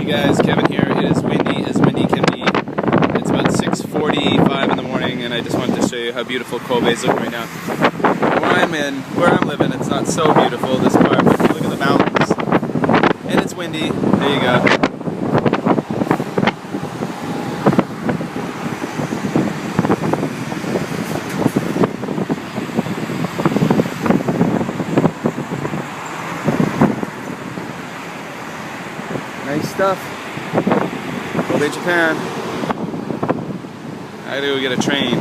Hey guys, Kevin here. It is windy as windy can be. It's about 6:45 in the morning, and I just wanted to show you how beautiful Kobe is looking right now. Where I'm living, it's not so beautiful this part, but look at the mountains. And it's windy. There you go. Nice stuff. Kobe, Japan. I gotta go get a train.